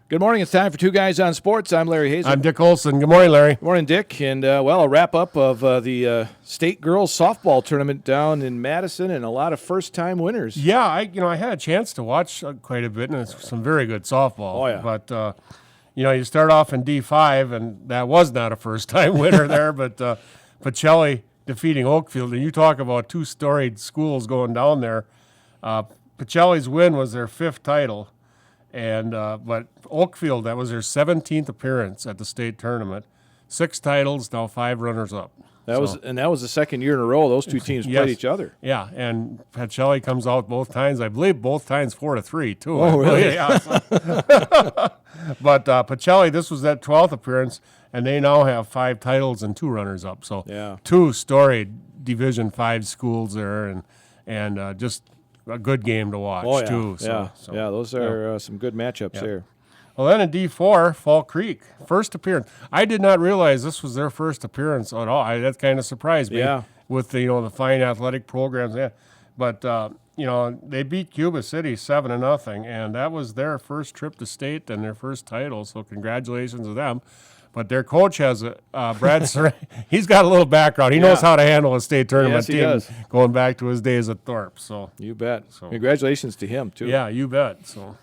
Good morning. It's time for Two Guys on Sports. I'm Larry Hazel. I'm Dick Olson. Good morning, Larry. Good morning, Dick. And, a wrap-up of the state girls softball tournament down in Madison and a lot of first-time winners. Yeah, I had a chance to watch quite a bit, and it's some very good softball. Oh, yeah. But, you start off in D5, and that was not a first-time winner there, but Pacelli defeating Oakfield. And you talk about two storied schools going down there. Pacelli's win was their 5th title. And but Oakfield, that was their 17th appearance at the state tournament. 6 titles, now 5 runners-up. That was the second year in a row those two teams played each other. Yeah, and Pacelli comes out both times. I believe both times 4-3 too. Oh, really? Yeah. But Pacelli, this was that 12th appearance, and they now have 5 titles and 2 runners-up. So yeah. 2 storied Division 5 schools there, and just a good game to watch too. So, those are some good matchups there. Well, then in D4, Fall Creek, first appearance. I did not realize this was their first appearance at all. That kind of surprised me. Yeah. With the fine athletic programs. Yeah. But they beat Cuba City 7-0, and that was their first trip to state and their first title. So congratulations to them. But their coach has Brad Saran. He's got a little background. He knows how to handle a state tournament team, does. Going back to his days at Thorpe. So you bet. So congratulations to him too. Yeah, you bet. So.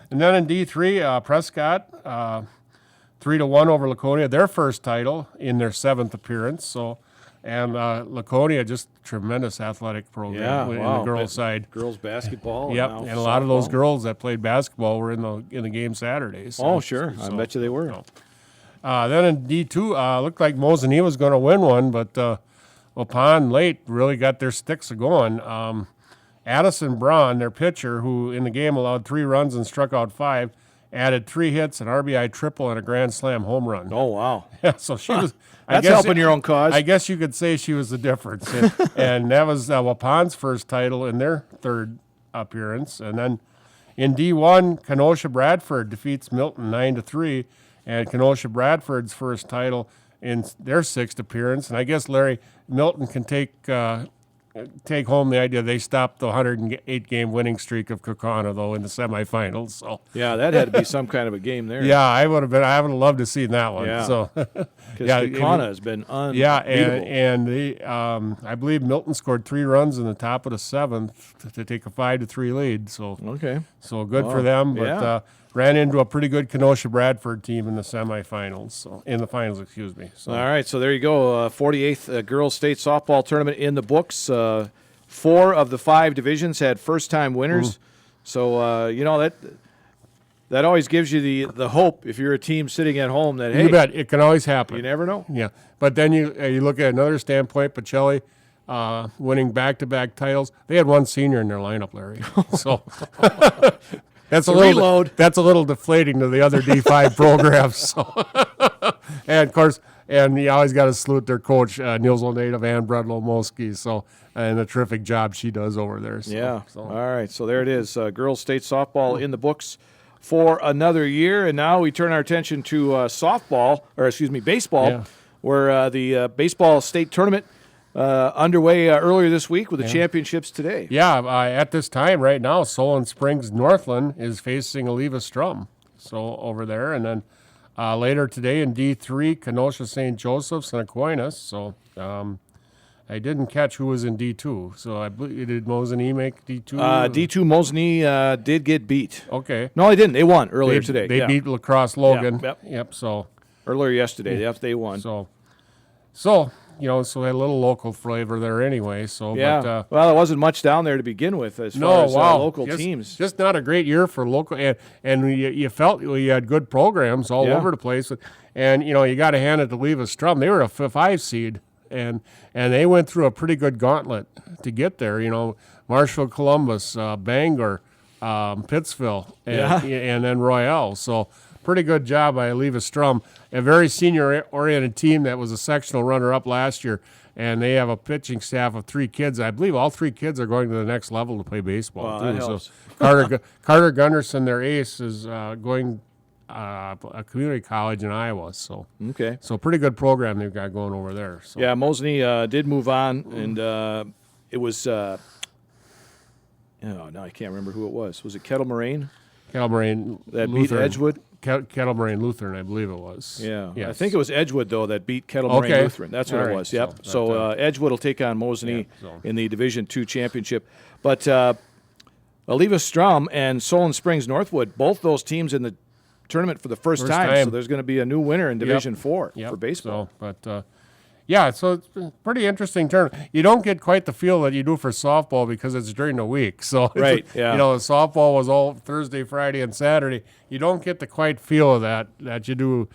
And then in D3, Prescott 3-1 over Laconia, their first title in their 7th appearance. So, and Laconia, just tremendous athletic program in the girls' side. Girls basketball. Yep, and a lot of those girls that played basketball were in the game Saturdays. Oh, sure. I bet you they were. Then in D2, looked like Mosinee was going to win one, but Waupun late really got their sticks going. Addison Braun, their pitcher, who in the game allowed 3 runs and struck out 5, added 3 hits, an RBI triple, and a grand slam home run. Oh, wow. Yeah, so she was... That's helping your own cause. I guess you could say she was the difference. And that was Waupun's first title in their 3rd appearance. And then in D1, Kenosha Bradford defeats Milton 9-3, and Kenosha Bradford's first title in their 6th appearance. And I guess, Larry, Milton can take home the idea they stopped the 108-game winning streak of Kaukauna, though, in the semifinals. So yeah, that had to be some kind of a game there. Yeah, I would have loved to see that one. Yeah. So because Kaukauna has been unbeatable. Yeah, and I believe Milton scored 3 runs in the top of the 7th to take a 5-3 lead. So okay, so good for them. But ran into a pretty good Kenosha Bradford team in the semifinals. So in the finals, excuse me. So. All right, so there you go. 48th girls state softball tournament in the books. 4 of the 5 divisions had first-time winners. So that always gives you the hope if you're a team sitting at home that hey, you bet it can always happen. You never know. Yeah, but then you look at another standpoint. Pacelli winning back-to-back titles. They had 1 senior in their lineup, Larry. So. That's a little deflating to the other D5 programs. So. And of course, you always got to salute their coach, Nielsen native Ann Brudlow Moski. So, and the terrific job she does over there. So, All right. So there it is. Girls state softball in the books for another year. And now we turn our attention to baseball, where the baseball state tournament underway earlier this week with the championships today. Yeah, at this time right now, Solon Springs Northland is facing Oliva Strum, so over there. And then later today in D3, Kenosha St. Joseph's and Aquinas. So I didn't catch who was in D2. So I believe, did Mosinee make D2? D2 Mosinee did get beat. Okay. No, they didn't. They won earlier today. They beat La Crosse Logan. Yep. So earlier yesterday, they won. So so had a little local flavor there anyway. So yeah, but, well, there wasn't much down there to begin with as far as local teams. Just not a great year for local, and you felt you had good programs all over the place. And you got to hand it to Oliva Strum. They were a 5 seed, and they went through a pretty good gauntlet to get there. Marshall, Columbus, Bangor, Pittsville, and then Royale. So. Pretty good job by Oliva Strum, a very senior-oriented team that was a sectional runner-up last year, and they have a pitching staff of 3 kids. I believe all 3 kids are going to the next level to play baseball. Wow, that helps. So Carter Gunderson, their ace, is going a community college in Iowa. So pretty good program they've got going over there. So. Yeah, Mosinee did move on, and it was now I can't remember who it was. Was it Kettle Moraine? Kettle Moraine that beat Lutheran. Edgewood. Kettle Moraine Lutheran, I believe it was. Yeah, yes. I think it was Edgewood though that beat Kettle Moraine Lutheran. That's what All it right. was. Yep. So, So Edgewood will take on Mosinee in the Division II championship. But Oliva Strum and Solon Springs Northwood, both those teams in the tournament for the first time. So there's going to be a new winner in Division 4 for baseball. So, but so it's a pretty interesting tournament. You don't get quite the feel that you do for softball because it's during the week. So right, yeah. You know, softball was all Thursday, Friday, and Saturday. You don't get the quite feel of that you do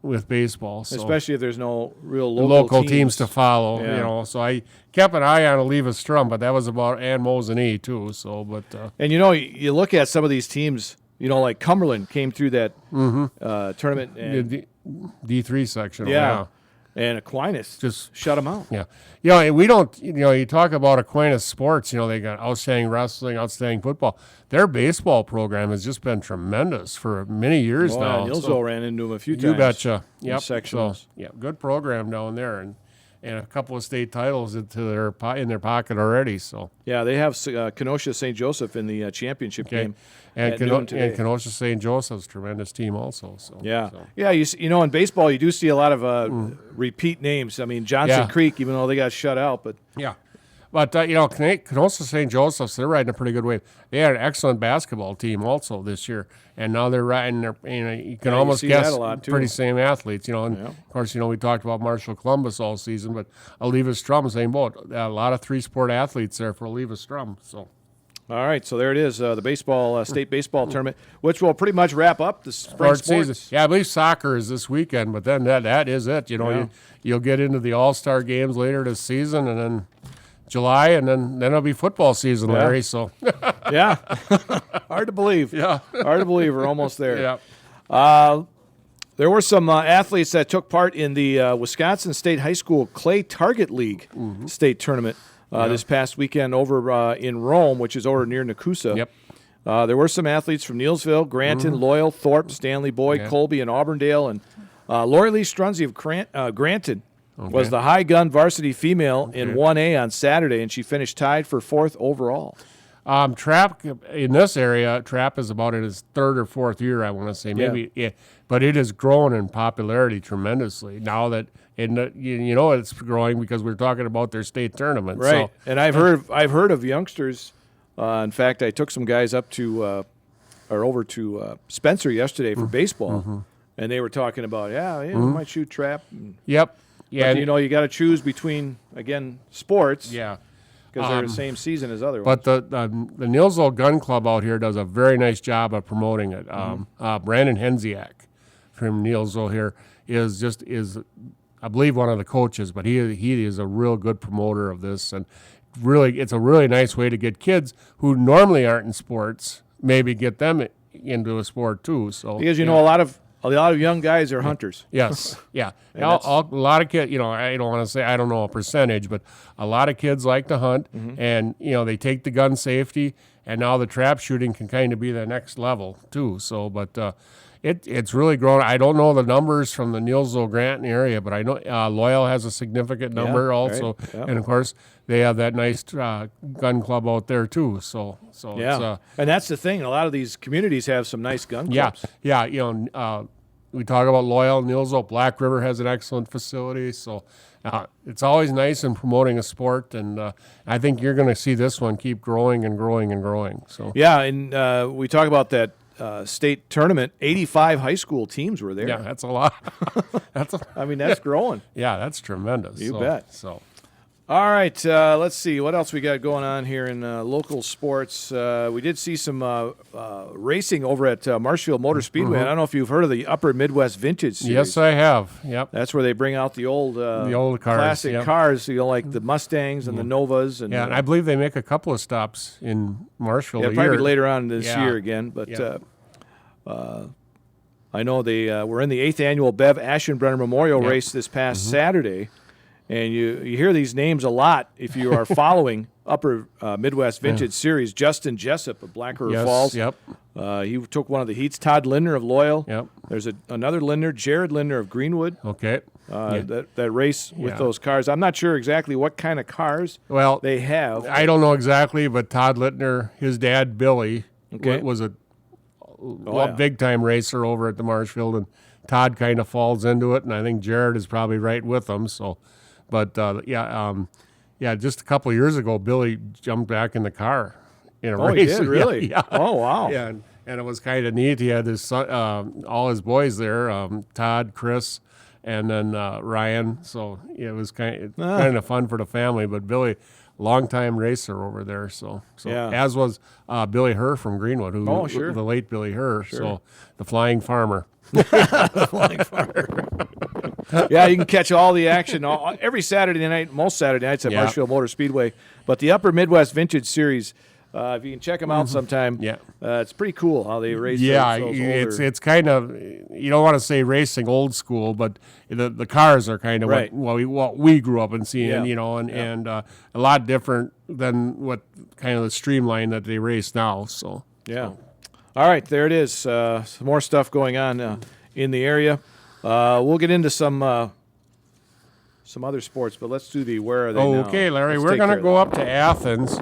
with baseball. So. Especially if there's no real local teams to follow. Yeah. You know, so I kept an eye on Oliva Strum, but that was about and Mosinee too. So, but and you know, you look at some of these teams. You know, like Cumberland came through that tournament. And, the D3 section. Yeah. And Aquinas just shut them out. Yeah. You know, and we don't, you know, you talk about Aquinas sports, you know, they got outstanding wrestling, outstanding football. Their baseball program has just been tremendous for many years now. Nilsville ran into them a few times. You betcha. Yep. Sectionals. So, yeah, good program down there. And a couple of state titles in their pocket already. So yeah, they have Kenosha St. Joseph in the championship game. And Kenosha St. Joseph's tremendous team also. So yeah, you know, in baseball you do see a lot of repeat names. I mean, Johnson Creek, even though they got shut out, but you know, Kenosha St. Joseph's, they're riding a pretty good wave. They had an excellent basketball team also this year, and now they're riding. You can almost guess pretty same athletes. You know, and of course, you know, we talked about Marshall Columbus all season, but Oliva Strum, same boat. A lot of three-sport athletes there for Oliva Strum. So. All right, so there it is, the baseball state baseball tournament, which will pretty much wrap up the spring sports. Season. Yeah, I believe soccer is this weekend, but then that is it. You know, you'll get into the All-Star games later this season, and then July, and then it'll be football season, Larry. So yeah, hard to believe. Yeah, hard to believe we're almost there. Yeah. There were some athletes that took part in the Wisconsin State High School Clay Target League state tournament. This past weekend over in Rome, which is over near Nakusa. Yep. There were some athletes from Neillsville, Granton, Loyal, Thorpe, Stanley Boyd, Colby, and Auburndale. And Lori Lee Strunzi of Granton was the high gun varsity female in 1A on Saturday, and she finished tied for 4th overall. Trap in this area, Trap is about in its 3rd or 4th year, I want to say. Maybe, but it has grown in popularity tremendously now that you know it's growing because we're talking about their state tournament. Right, So, and I've heard of youngsters. In fact, I took some guys up to over to Spencer yesterday for baseball, and they were talking about we might shoot trap. Yep. Yeah. But, you know, you got to choose between sports. Yeah. Because they're the same season as other ones. But the Neillsville Gun Club out here does a very nice job of promoting it. Brandon Henziak from Neillsville here is I believe one of the coaches, but he is a real good promoter of this, and really it's a really nice way to get kids who normally aren't in sports, maybe get them into a sport too. So because you know a lot of young guys are hunters. Yes, yeah. A lot of kids, you know, I don't want to say, I don't know a percentage, but a lot of kids like to hunt, and, you know, they take the gun safety, and now the trap shooting can kind of be the next level, too. So, but it's really grown. I don't know the numbers from the Neillsville Granton area, but I know Loyal has a significant number also. Right. Yep. And, of course, they have that nice gun club out there, too. So yeah. And that's the thing. A lot of these communities have some nice gun clubs. Yeah, you know, we talk about Loyal, Neillsville. Black River has an excellent facility. So it's always nice in promoting a sport, and I think you're going to see this one keep growing and growing and growing. So yeah, and we talk about that state tournament. 85 high school teams were there. Yeah, that's a lot. I mean, that's growing. Yeah, that's tremendous. You bet. So. All right, let's see. What else we got going on here in local sports? We did see some racing over at Marshfield Motor Speedway. I don't know if you've heard of the Upper Midwest Vintage Series. Yes, I have. Yep. That's where they bring out the old cars, classic cars, you know, like the Mustangs and the Novas. And and I believe they make a couple of stops in Marshfield a year. Probably later on this year again. But I know they were in the 8th annual Bev Aschenbrenner Memorial Race this past Saturday. And you hear these names a lot if you are following Upper Midwest Vintage Series. Justin Jessup of Black River Falls. Yep. He took one of the heats. Todd Lindner of Loyal. Yep. There's another Lindner, Jared Lindner of Greenwood. Okay. That race with those cars. I'm not sure exactly what kind of cars they have. I don't know exactly, but Todd Lindner, his dad Billy, was a big time racer over at the Marshfield, and Todd kind of falls into it, and I think Jared is probably right with him. So, but just a couple of years ago, Billy jumped back in the car in a race. He did, really? Yeah. Oh, wow. Yeah, and it was kind of neat. He had his son, all his boys there, Todd, Chris, and then Ryan. So it was kind of fun for the family. But Billy, longtime racer over there. So as was Billy Herr from Greenwood, the late Billy Herr. Sure. So the Flying Farmer. The Flying Farmer. Yeah, you can catch all the action every Saturday night, most Saturday nights at Marshfield Motor Speedway. But the Upper Midwest Vintage Series, if you can check them out sometime, it's pretty cool how they race. It's kind of, you don't want to say racing old school, but the cars are kind of what we grew up and seeing, and a lot different than what kind of the streamline that they race now. So all right, there it is. Some more stuff going on in the area. We'll get into some other sports, but let's do the where are they now? Okay, Larry, we're going to go up to Athens.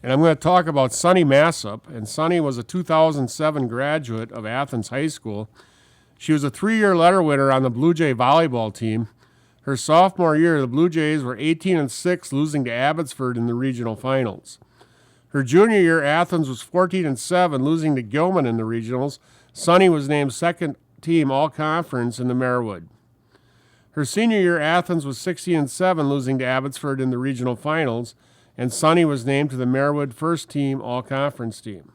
And I'm going to talk about Sunny Massup. And Sunny was a 2007 graduate of Athens High School. She was a 3-year letter winner on the Blue Jay volleyball team. Her sophomore year, the Blue Jays were 18-6, losing to Abbotsford in the regional finals. Her junior year, Athens was 14-7, losing to Gilman in the regionals. Sunny was named second team all-conference in the Marewood. Her senior year, Athens was 16-7, losing to Abbotsford in the regional finals. And Sunny was named to the Marewood first team all-conference team.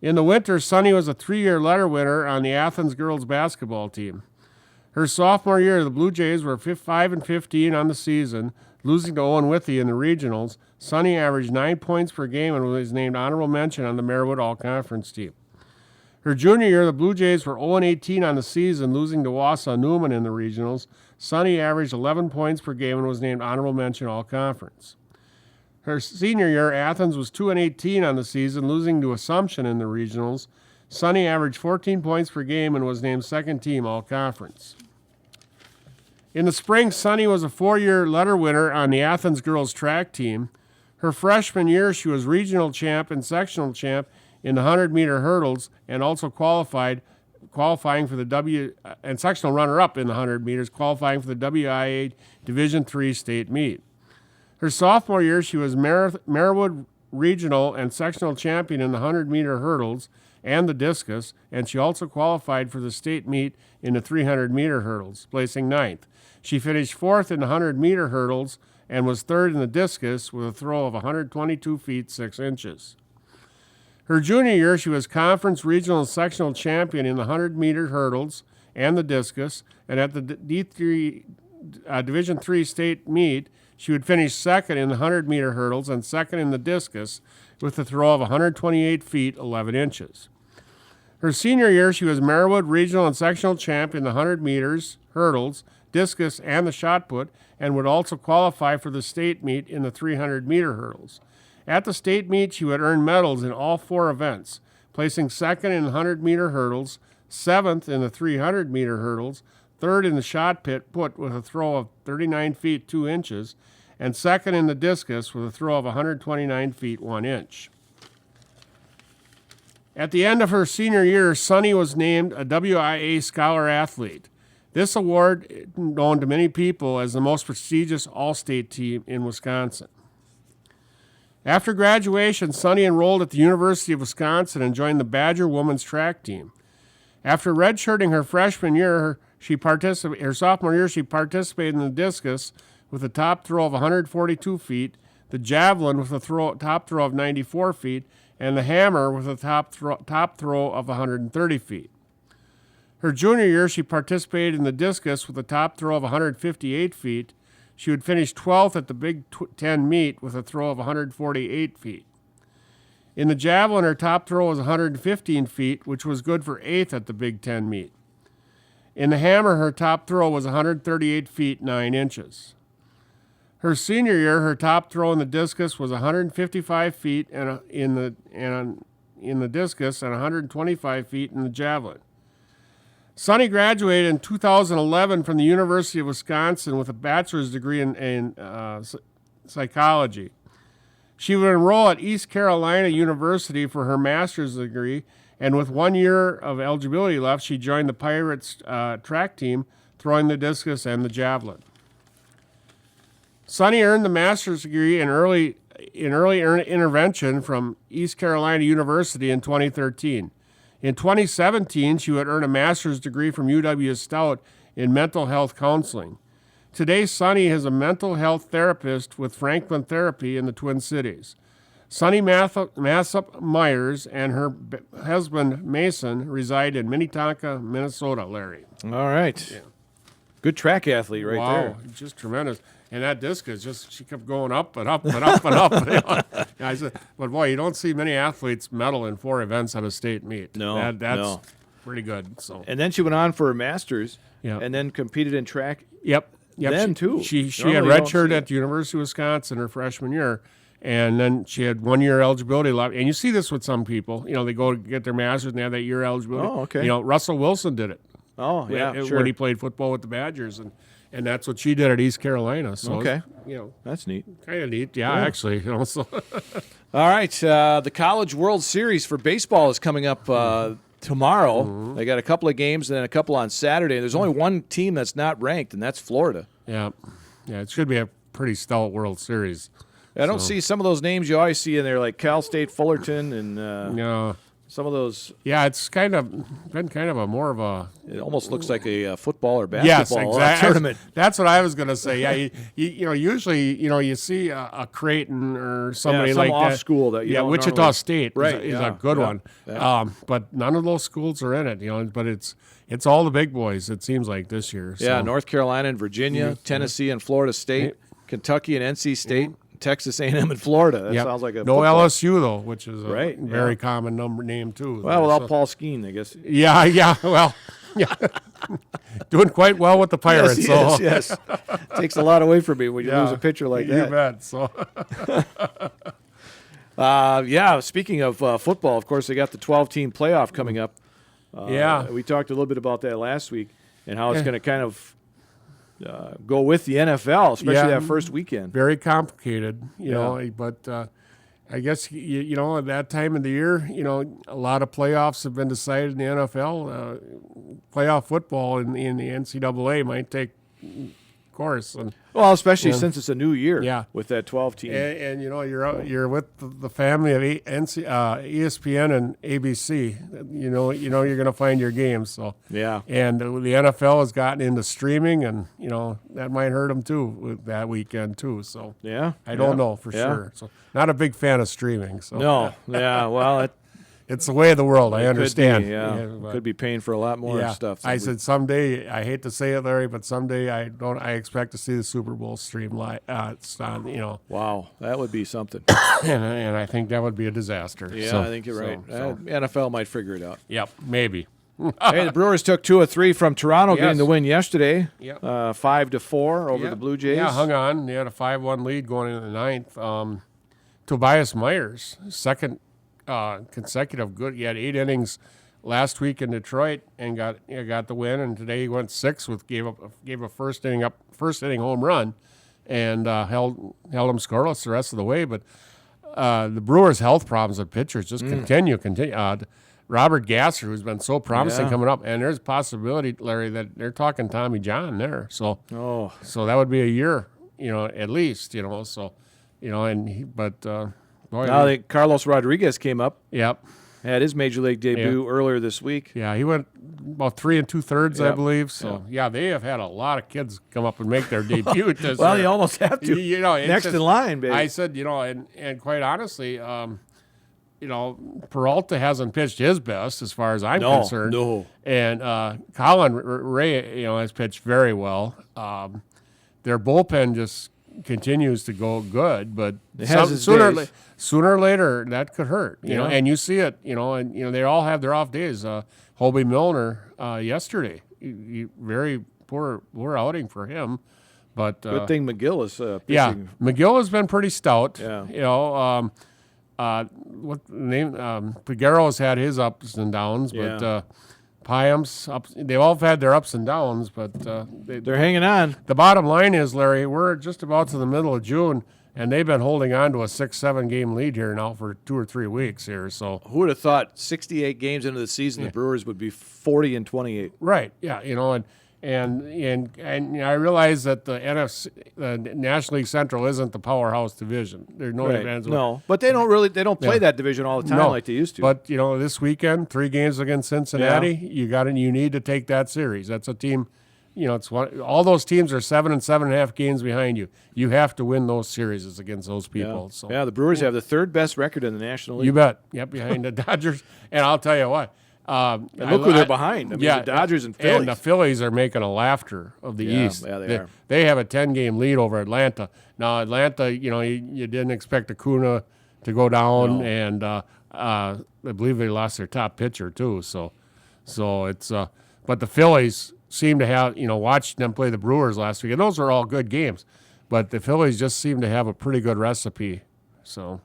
In the winter, Sunny was a 3-year letter winner on the Athens girls basketball team. Her sophomore year, the Blue Jays were 5-15 on the season, losing to Owen Withee in the regionals. Sunny averaged 9 points per game and was named honorable mention on the Marewood all-conference team. Her junior year, the Blue Jays were 0-18 on the season, losing to Wausau Newman in the regionals. Sunny averaged 11 points per game and was named honorable mention all-conference. Her senior year, Athens was 2-18 on the season, losing to Assumption in the regionals. Sunny averaged 14 points per game and was named second team all-conference. In the spring, Sunny was a 4-year letter winner on the Athens girls track team. Her freshman year, she was regional champ and sectional champ in the 100-meter hurdles, and also qualifying for the and sectional runner-up in the 100 meters, qualifying for the WIA Division III state meet. Her sophomore year, she was Marewood regional and sectional champion in the 100-meter hurdles and the discus, and she also qualified for the state meet in the 300-meter hurdles, placing 9th. She finished 4th in the 100-meter hurdles and was 3rd in the discus with a throw of 122 feet 6 inches. Her junior year, she was conference, regional, and sectional champion in the 100-meter hurdles and the discus, and at the Division III state meet, she would finish 2nd in the 100-meter hurdles and 2nd in the discus with a throw of 128 feet 11 inches. Her senior year, she was Marewood regional and sectional champ in the 100 meters, hurdles, discus, and the shot put, and would also qualify for the state meet in the 300-meter hurdles. At the state meet, she would earn medals in all 4 events, placing 2nd in the 100-meter hurdles, 7th in the 300-meter hurdles, 3rd in the shot put with a throw of 39 feet 2 inches, and 2nd in the discus with a throw of 129 feet 1 inch. At the end of her senior year, Sunny was named a WIA Scholar Athlete. This award, known to many people as the most prestigious all-state team in Wisconsin. After graduation, Sunny enrolled at the University of Wisconsin and joined the Badger women's track team. After redshirting her freshman year, her sophomore year, she participated in the discus with a top throw of 142 feet, the javelin with a top throw of 94 feet, and the hammer with a top throw of 130 feet. Her junior year, she participated in the discus with a top throw of 158 feet. She would finish 12th at the Big Ten meet with a throw of 148 feet. In the javelin, her top throw was 115 feet, which was good for 8th at the Big Ten meet. In the hammer, her top throw was 138 feet 9 inches. Her senior year, her top throw in the discus was 155 feet in the discus and 125 feet in the javelin. Sunny graduated in 2011 from the University of Wisconsin with a bachelor's degree in psychology. She would enroll at East Carolina University for her master's degree And with 1 year of eligibility left, she joined the Pirates track team, throwing the discus and the javelin. Sonny earned the master's degree in early intervention from East Carolina University in 2013. In 2017, she would earn a master's degree from UW Stout in mental health counseling. Today, Sonny is a mental health therapist with Franklin Therapy in the Twin Cities. Sonny Massop Myers and her husband Mason reside in Minnetonka, Minnesota, Larry. All right. Yeah. Good track athlete right there. Wow, just tremendous. And that discus, she kept going up and up and up and up. I said, but boy, you don't see many athletes medal in 4 events at a state meet. No, that's pretty good. So. And then she went on for her master's and then competed in track. Yep. Then, too. She had redshirt at the University of Wisconsin her freshman year. And then she had 1 year eligibility left. And you see this with some people. They go to get their master's and they have that year eligibility. Oh, okay. Russell Wilson did it. Oh, yeah, sure. When he played football with the Badgers. And that's what she did at East Carolina. So, okay. That's neat. Kind of neat. Yeah, actually. So. All right. The College World Series for baseball is coming up tomorrow. Mm-hmm. They got a couple of games and then a couple on Saturday. There's only one team that's not ranked, and that's Florida. Yeah. Yeah, it should be a pretty stout World Series. I don't see some of those names you always see in there, like Cal State Fullerton and some of those. Yeah, it's been kind of a more of a. It almost looks like a football or basketball tournament. That's what I was going to say. Yeah, usually you see a Creighton or somebody some like off that. School that Wichita normally... State is a good one. Yeah. But none of those schools are in it. But it's all the big boys. It seems like this year. So. Yeah, North Carolina and Virginia, Tennessee and Florida State, Kentucky and NC State. Texas A&M and Florida. That sounds like a no football. LSU though, which is a very yeah. common name too. Well, without Paul Skeen, I guess. Yeah. Well, yeah, doing quite well with the Pirates. Yes. Takes a lot away from me when you lose a pitcher like that. You bet. So. Speaking of football, of course, they got the 12-team playoff coming up. We talked a little bit about that last week and how it's going to kind of go with the NFL, especially that first weekend. Very complicated, you know, but I guess, at that time of the year, a lot of playoffs have been decided in the NFL. Playoff football in the NCAA might take course. And, especially since it's a new year with that 12-team. And you're with the family of ESPN and ABC. You're going to find your games. So and the NFL has gotten into streaming, and that might hurt them too with that weekend too. So I don't know for sure. So not a big fan of streaming. So well. It's the way of the world. I understand. Could be paying for a lot more stuff. I said someday. I hate to say it, Larry, but someday I expect to see the Super Bowl stream live. It's on. Wow, that would be something. and I think that would be a disaster. Yeah, I think you're right. NFL might figure it out. Yep, maybe. Hey, the Brewers took 2 of 3 from Toronto, getting the win yesterday. Yep. 5-4 over the Blue Jays. Yeah, hung on. They had a 5-1 lead going into the 9th. Tobias Myers, second consecutive good. He had 8 innings last week in Detroit and got the win. And today he went 6 gave a first inning home run, and held him scoreless the rest of the way. But the Brewers' health problems at pitchers just continue. Robert Gasser, who's been so promising coming up, and there's a possibility, Larry, that they're talking Tommy John there. So that would be a year, at least, So, boy, Carlos Rodriguez came up. Yep. Had his major league debut earlier this week. Yeah, he went about 3 2/3, I believe. So, they have had a lot of kids come up and make their debut. Well, you almost have to. Next in line, baby. I said, and quite honestly, Peralta hasn't pitched his best as far as I'm concerned. No. And Colin Ray, has pitched very well. Their bullpen just continues to go good, but sooner or later that could hurt. And you see it. And they all have their off days. Hobie Milner yesterday, very poor outing for him. But good thing McGill is pitching. Yeah, McGill has been pretty stout. Yeah. What the name? Figueroa's had his ups and downs, but Pyam's ups. They've all had their ups and downs, but they're hanging on. The bottom line is, Larry, we're just about to the middle of June, and they've been holding on to a 6-7 game lead here now for 2 or 3 weeks here. So who would have thought 68 games into the season the Brewers would be 40-28? right, yeah, and I realize that the NFC, the National League Central, isn't the powerhouse division. There's no advantage. No, but they don't play that division all the time like they used to. But this weekend, 3 games against Cincinnati, you need to take that series. That's a team. It's all those teams are 7 and 7.5 games behind you. You have to win those series against those people. So the Brewers have the 3rd best record in the National League. You bet. Yep, behind the Dodgers. And I'll tell you what. And look who they're behind. I mean, the Dodgers and Phillies. And the Phillies are making a laughter of the East. Yeah, they are. They have a 10-game lead over Atlanta. Now, Atlanta, you didn't expect Acuna to go down, and I believe they lost their top pitcher too. So it's but the Phillies seem to have, watching them play the Brewers last week, and those are all good games, but the Phillies just seem to have a pretty good recipe. So.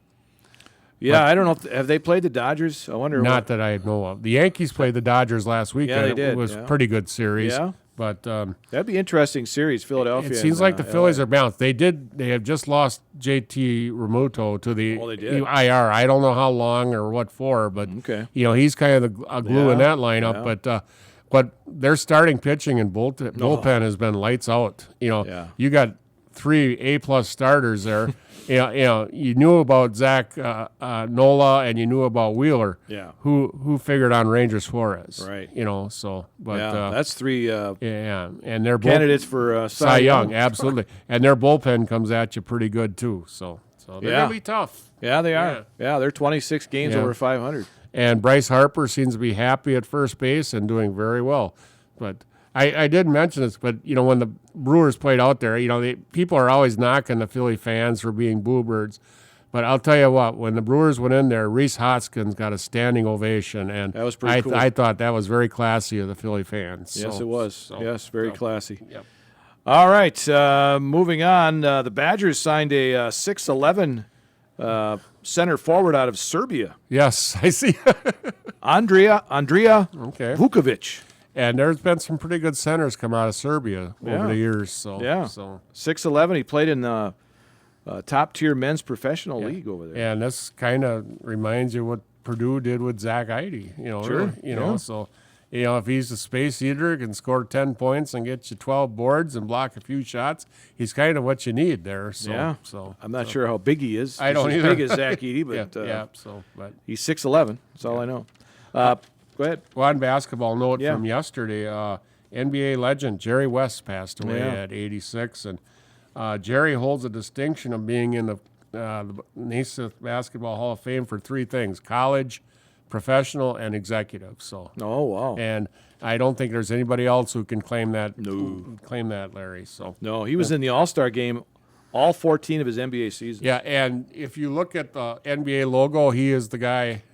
Yeah, I don't know. Have they played the Dodgers? I wonder. Not that I know of. The Yankees played the Dodgers last week. Yeah, they did. It was a pretty good series. Yeah. But that'd be interesting series, Philadelphia. It seems like the Phillies are bounced. They have just lost JT Realmuto to the IR. I don't know how long or what for, but he's kind of the glue in that lineup. Yeah. But their starting pitching and bullpen has been lights out. You got 3 A+ starters there. You knew about Zach Nola and you knew about Wheeler. Yeah. Who figured on Rangers Flores? Right. That's 3. And they're candidates for Cy Young. Absolutely. And their bullpen comes at you pretty good too. So they're gonna be tough. Yeah, they are. Yeah, they're 26 games over 500. And Bryce Harper seems to be happy at first base and doing very well. But I did mention this, but when the Brewers played out there, people are always knocking the Philly fans for being boo-birds. But I'll tell you what, when the Brewers went in there, Rhys Hoskins got a standing ovation, and that was pretty cool. I thought that was very classy of the Philly fans. Yes, it was. Yes, very classy. Yep. All right, moving on. The Badgers signed a 6'11" center forward out of Serbia. Yes, I see. Andrea Vukovic. And there's been some pretty good centers come out of Serbia over the years. So 6'11". He played in the top-tier men's professional league over there. And this kind of reminds you what Purdue did with Zach Eide. Sure. So if he's a space eater, can score 10 points and get you 12 boards and block a few shots, he's kind of what you need there. So I'm not sure how big he is. I don't either. As big as Zach Eide, but but he's 6'11". That's all I know. Go ahead. One basketball note from yesterday. NBA legend Jerry West passed away at 86, and Jerry holds a distinction of being in the Naismith Basketball Hall of Fame for 3 things: college, professional, and executive. So. Oh wow! And I don't think there's anybody else who can claim that. Claim that, Larry. So. No, he was in the All-Star game all 14 of his NBA seasons. Yeah, and if you look at the NBA logo, he is the guy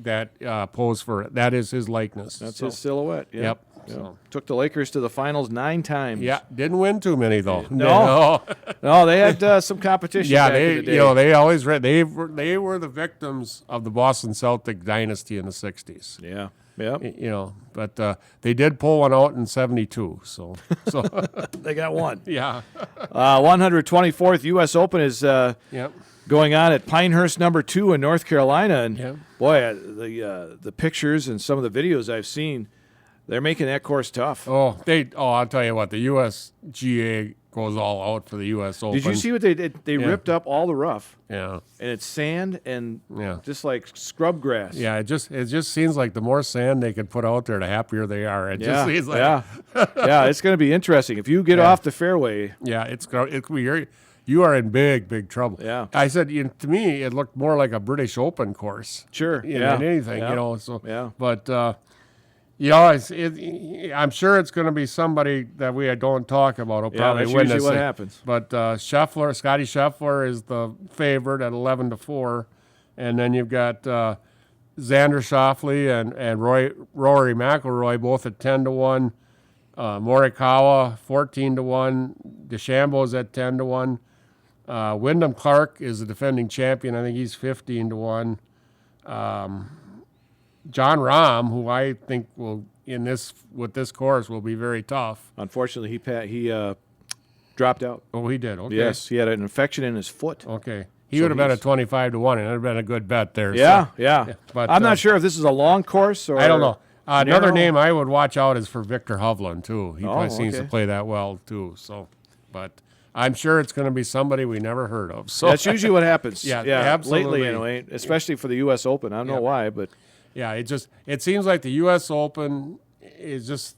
that posed for it. That is his likeness. That's his silhouette. Yeah. Yep. So. Took the Lakers to the finals 9 times. Yeah, didn't win too many though. No, they had some competition. Yeah, back in the day. they always they were the victims of the Boston Celtic dynasty in the '60s. Yeah. But they did pull one out in '72. So they got one. Yeah. 124th U.S. Open is going on at Pinehurst No. 2 in North Carolina, and boy, the pictures and some of the videos I've seen, they're making that course tough. I'll tell you what, the USGA goes all out for the U.S. Open. Did you see what they did? They ripped up all the rough. Yeah. And it's sand and just like scrub grass. Yeah, it just seems like the more sand they can put out there, the happier they are. It just seems like it's going to be interesting if you get off the fairway. Yeah, you are in big trouble. Yeah. I said, to me, it looked more like a British Open course. Sure. Than anything, So yeah. But I'm sure it's going to be somebody that we don't talk about. Will probably that's win usually this what thing. happens. But Scotty Scheffler is the favorite at 11-4, and then you've got Xander Schauffele and Rory McIlroy both at 10-1. Morikawa 14-1. DeChambeau's at 10-1. Wyndham Clark is the defending champion. I think he's 15-1. John Rahm, who I think with this course will be very tough. Unfortunately, he dropped out. Oh, he did. Okay. Yes, he had an infection in his foot. Okay. He So would have been a he's- 25 to 1, and it would have been a good bet there. Yeah, so. yeah. But, I'm not sure if this is a long course or I don't know. Another narrow. name I would watch out is for Victor Hovland, too. He probably seems to okay. play that well, too. So, but I'm sure it's going to be somebody we never heard of. So That's usually what happens. Yeah, Lately absolutely. anyway, especially for the U.S. Open. I don't know why, but yeah, it seems like the U.S. Open is just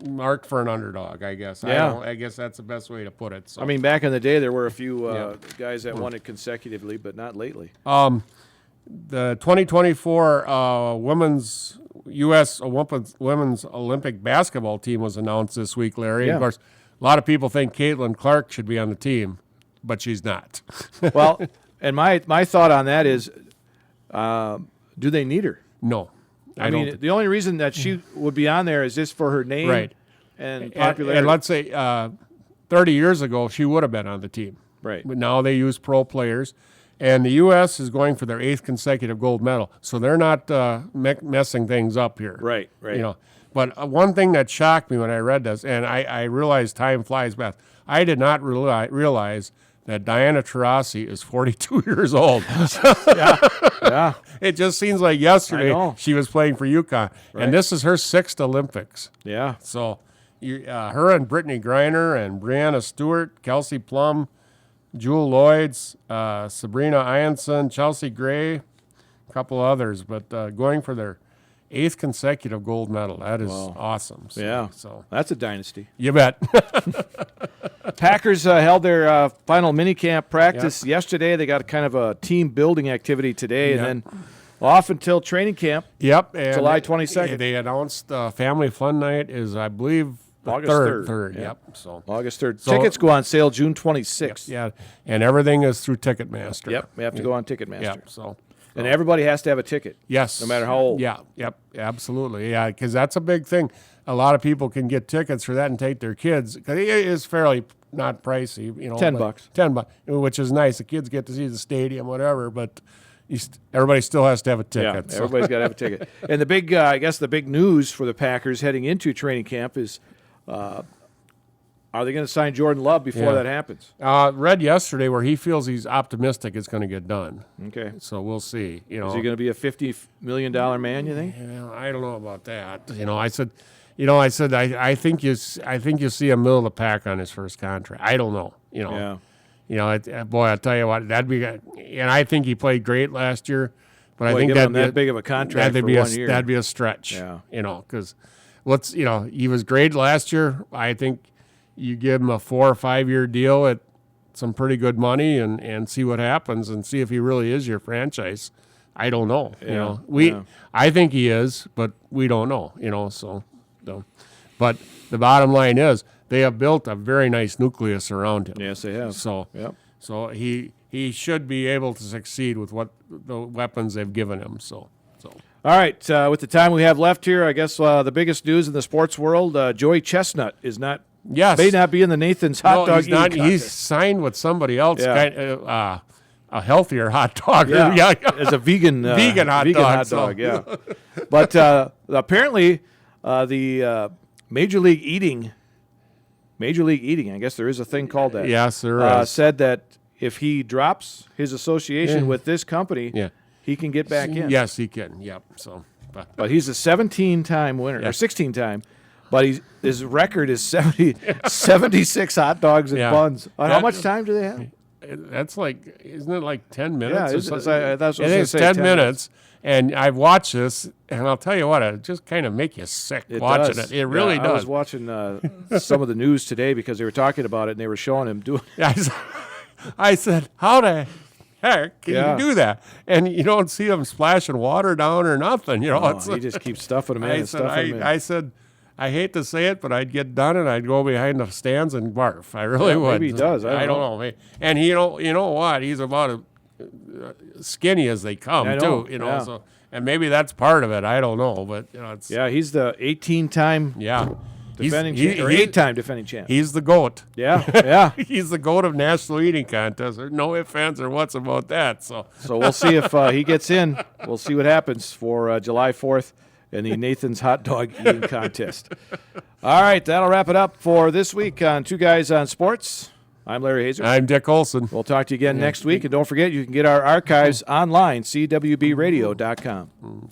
marked for an underdog, I guess. Yeah. I guess that's the best way to put it. So. I mean, back in the day, there were a few Yeah. guys that won it consecutively, but not lately. The 2024 women's U.S. women's Olympic basketball team was announced this week, Larry. Yeah. Of course, a lot of people think Caitlin Clark should be on the team, but she's not. Well, and my thought on that is, do they need her? No. I don't mean, the only reason that she would be on there is just for her name Right. and And popularity. let's say 30 years ago, she would have been on the team. Right. But now they use pro players. And the U.S. is going for their 8th consecutive gold medal. So they're not messing things up here. Right, right. You know, but one thing that shocked me when I read this, and I realized time flies fast, I did not realize that Diana Taurasi is 42 years old. yeah. It just seems like yesterday I know. she was playing for UConn. Right. And this is her 6th Olympics. Yeah. So her and Brittany Griner and Brianna Stewart, Kelsey Plum, Jewel Lloyds, Sabrina Ianson, Chelsea Gray, a couple others, but going for their 8th consecutive gold medal. That is awesome. So, Yeah. So That's a dynasty. you bet. Packers held their final minicamp practice yesterday. They got kind of a team building activity today, and then off until training camp. Yep. And July 22nd. They announced Family Fun Night is, I believe, August 3rd. 3rd. Yep. So August 3rd. So- Tickets go on sale June 26th. yeah, and everything is through Ticketmaster. Yep. We have to go on Ticketmaster. Yep. So. And everybody has to have a ticket. Yes. No matter how old. Yeah, yep, absolutely. Yeah, because that's a big thing. A lot of people can get tickets for that and take their kids. Because it is fairly not pricey, you know. $10. $10, which is nice. The kids get to see the stadium, whatever, but everybody still has to have a Yeah, ticket. so. everybody's got to have a ticket. And the big, I guess, the big news for the Packers heading into training camp is, are they going to sign Jordan Love before Yeah. that happens? Read yesterday where he feels he's optimistic it's going to get done. Okay. So we'll see. You know, Is he going to be a $50 million man? You think? Well, I don't know about that. I think you see a middle of the pack on his first contract. I don't know. You know. Yeah. You know, boy, I'll tell you what, that'd be, and I think he played great last year, but I Boy, think give him that'd that big of a contract that'd for be 1 year. That'd be a stretch. Yeah. You know, because he was great last year. I think you give him a 4 or 5 year deal at some pretty good money and see what happens and see if he really is your franchise. I don't know. You know, I think he is, but we don't know. You know, so. But the bottom line is they have built a very nice nucleus around him. Yes, they have. So, Yep. so he should be able to succeed with what the weapons they've given him. So. All right. With the time we have left here, I guess the biggest news in the sports world: Joey Chestnut is not. Yes. May not be in the Nathan's hot dog he's not. eating He's contest. signed with somebody else. Yeah. A healthier hot dog. Yeah, as a vegan Vegan hot dog, so. Yeah, but apparently the Major League Eating. I guess there is a thing called that. Yes, there is. Said that if he drops his association with this company, Yeah. he can get back in. Yes, he can. Yep. So. But he's a 17-time winner, or 16-time. But his record is 76 hot dogs and buns. How much time do they have? That's like, isn't it like 10 minutes? Yeah, or something? that's what I was It gonna is say, 10 10 minutes. And I've watched this, and I'll tell you what, it just kind of make you sick watching does. it. It really I does. was watching some of the news today because they were talking about it, and they were showing him doing I said, how the heck can Yeah. you do that? And you don't see him splashing water down or nothing. You know, it's, he just keeps stuffing them in I and said, stuffing them in. I said, I hate to say it, but I'd get done and I'd go behind the stands and barf. I really would. maybe he does. I don't know. And you know what? He's about as skinny as they come I know, too. You know, yeah. so and maybe that's part of it. I don't know, but you know, it's Yeah, he's the 18-time defending champ, or 8-time defending champ. He's the GOAT. Yeah. He's the GOAT of National Eating Contest. There's no ifs, ands, or what's about that. So So we'll see if he gets in. We'll see what happens for July 4th in the Nathan's Hot Dog Eating Contest. All right, that'll wrap it up for this week on Two Guys on Sports. I'm Larry Hazer. I'm Dick Olson. We'll talk to you again next week. And don't forget, you can get our archives online, cwbradio.com.